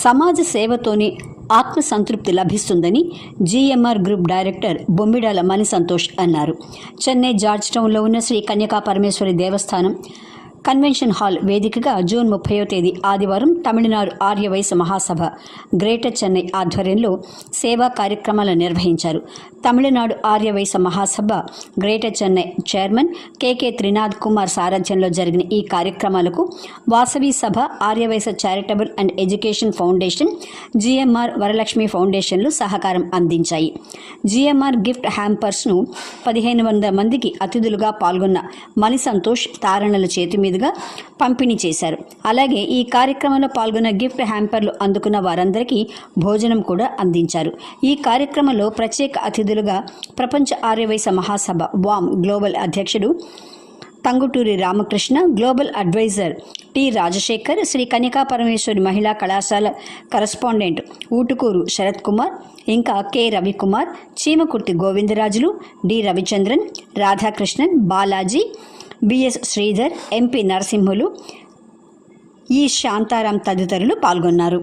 సమాజ సేవతోనే ఆత్మసంతృప్తి లభిస్తుందని GMR group director Bommidala Mani Santosh అన్నారు. చెన్నై జార్జ్ టౌన్లో ఉన్న శ్రీ కన్యకా పరమేశ్వరి దేవస్థానం కన్వెన్షన్ హాల్ వేదికగా జూన్ 30వ తేదీ ఆదివారం తమిళనాడు ఆర్యవైశ్య మహాసభ గ్రేటర్ చెన్నై ఆధ్వర్యంలో సేవా కార్యక్రమాలు నిర్వహించారు. Tamil Nadu Arya Vysya Mahasabha greater Chennai chairman K Trinath Kumar సారథ్యంలో జరిగిన ఈ కార్యక్రమాలకు Vasavi Sabha, Arya Vysya charitable and education foundation, GMR Varalakshmi ఫౌండేషన్లు సహకారం అందించాయి. జీఎంఆర్ గిఫ్ట్ హ్యాంపర్స్ను 1500 మందికి అతిథులుగా పాల్గొన్న మణి సంతోష్ తారణల చేతి మీదుగా పంపిణీ చేశారు. అలాగే ఈ కార్యక్రమంలో పాల్గొన్న గిఫ్ట్ హ్యాంపర్లు అందుకున్న వారందరికీ భోజనం కూడా అందించారు. ఈ కార్యక్రమంలో ప్రత్యేక అతిథులుగా ప్రపంచ ఆర్యవైశ్య మహాసభ వామ్ గ్లోబల్ అధ్యక్షుడు Tanguturi Ramakrishna, global advisor T Rajasekhar, Sri Kanyaka Parameswari మహిళా కళాశాల కరస్పాండెంట్ ఊటుకూరు శరత్ కుమార్, ఇంకా K Ravikumar, Cheemakurthi Govindarajulu, D Ravichandran, Radhakrishnan, Balaji, BS Sridhar, MP Narasimhulu, E Shantaram తదితరులు పాల్గొన్నారు.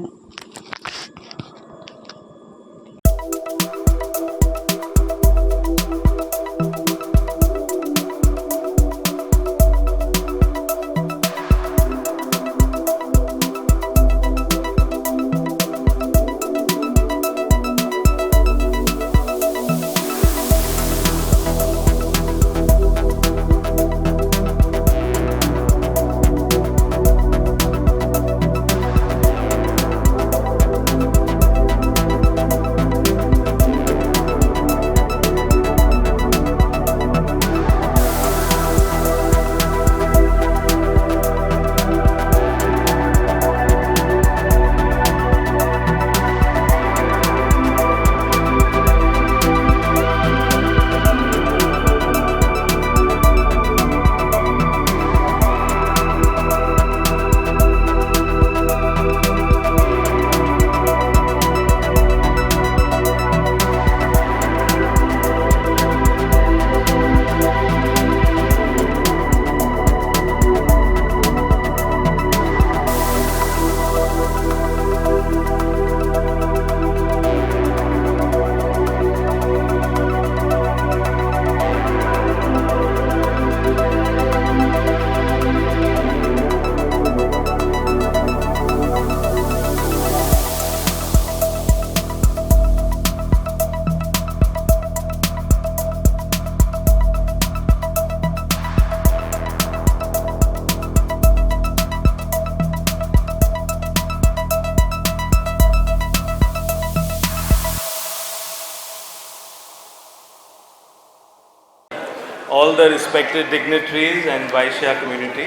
All the respected dignitaries and Vaishya community,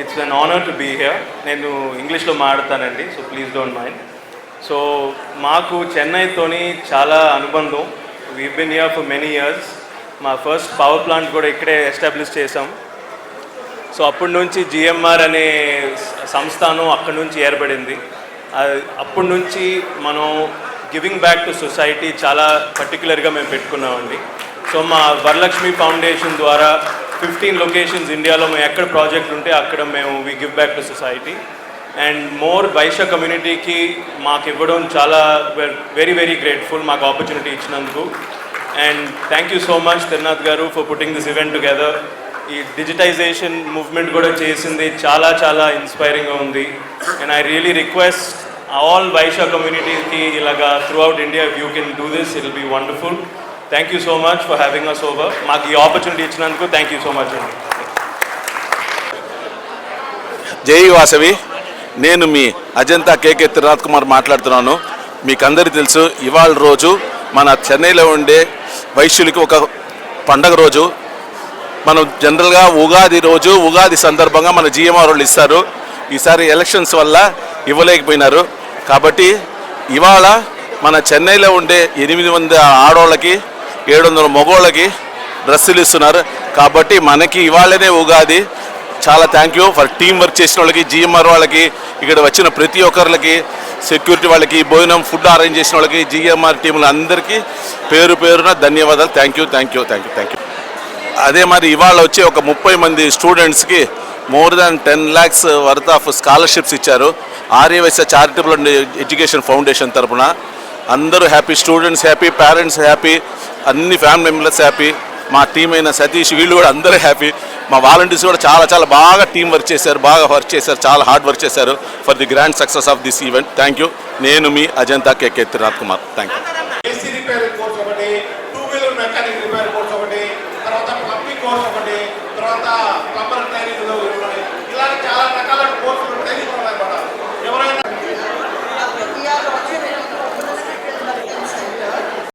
it's an honor to be here. నేను ఇంగ్లీష్లో మాట్లాడతానండి, so please don't mind. So మాకు చెన్నైతోని చాలా అనుబంధం. We've been here for many years. మా ఫస్ట్ పవర్ ప్లాంట్ కూడా ఇక్కడే ఎస్టాబ్లిష్ చేసాం. సో అప్పటి నుంచి జిఎంఆర్ అనే సంస్థను అక్కడి నుంచి ఏర్పడింది. అప్పటి నుంచి మనం గివింగ్ బ్యాక్ టు సొసైటీ చాలా పర్టికులర్గా మేము పెట్టుకున్నామండి. సో మా వరలక్ష్మి ఫౌండేషన్ ద్వారా 15 లొకేషన్స్ ఇండియాలో మేము ఎక్కడ ప్రాజెక్ట్ ఉంటే అక్కడ మేము we give back to society. And more Vysya కమ్యూనిటీకి మాకు ఇవ్వడం చాలా వెరీ వెరీ గ్రేట్ఫుల్ మాకు ఆపర్చునిటీ ఇచ్చినందుకు. And thank you so much Trinath garu for putting this event together. ఈ డిజిటైజేషన్ మూవ్మెంట్ కూడా చేసింది చాలా చాలా ఇన్స్పైరింగ్గా ఉంది. And I really request all Vysya కమ్యూనిటీకి ఇలాగా throughout India, if you can do this, it will be wonderful. Thank you so much for having us over. మాకు ఈ ఆపర్చునిటీ ఇచ్చినందుకు థ్యాంక్ యూ సో మచ్ అండి. జై వాసవి. నేను మీ అజంతా కె త్రినాథ్ కుమార్ మాట్లాడుతున్నాను. మీకు అందరికీ తెలుసు, ఇవాళ రోజు మన చెన్నైలో ఉండే వైశ్యులకి ఒక పండగ రోజు. మనం జనరల్గా ఉగాది రోజు, ఉగాది సందర్భంగా మన జిఎంఆర్ వాళ్ళు ఇస్తారు. ఈసారి ఎలక్షన్స్ వల్ల ఇవ్వలేకపోయినారు. కాబట్టి ఇవాళ మన చెన్నైలో ఉండే 800 ఆడవాళ్ళకి 700 మగవాళ్ళకి డ్రెస్సులు ఇస్తున్నారు. కాబట్టి మనకి ఇవాళనే ఉగాది. చాలా thank you for team work చేసిన వాళ్ళకి, జిఎంఆర్ వాళ్ళకి, ఇక్కడ వచ్చిన ప్రతి ఒక్కరికి, సెక్యూరిటీ వాళ్ళకి, భోజనం ఫుడ్ అరేంజ్ చేసిన వాళ్ళకి, జిఎంఆర్ టీంలు అందరికీ పేరు పేరున ధన్యవాదాలు. Thank you. అదే మరి ఇవాళ వచ్చే ఒక 30 మంది స్టూడెంట్స్కి more than 10 lakhs worth of scholarships ఇచ్చారు. Arya Vysya charitable and education foundation తరపున. అందరూ happy, students happy, parents happy, అన్ని ఫ్యామిలీ మెంబర్స్ హ్యాపీ. మా టీం అయిన సతీష్ వీళ్ళు కూడా అందరూ హ్యాపీ. మా వాలంటీర్స్ కూడా చాలా బాగా టీం వర్క్ చేశారు, చాలా హార్డ్ వర్క్ చేశారు for the grand success of this event. Thank you. నేను మీ Ajanta KK Trinath Kumar. Thank you. AC repairing course ఒకటి, 2-wheeler మెకానిక్ రిపేర్ కోర్స్ ఒకటి, తర్వాత ప్లంబింగ్ కోర్స్ ఒకటి, తర్వాత ప్లంబర్ ట్రైనింగ్ ఇలాంటి చాలా రకాల కోర్సులు ట్రైనింగ్ ఉన్నాయి. ఎవరైనా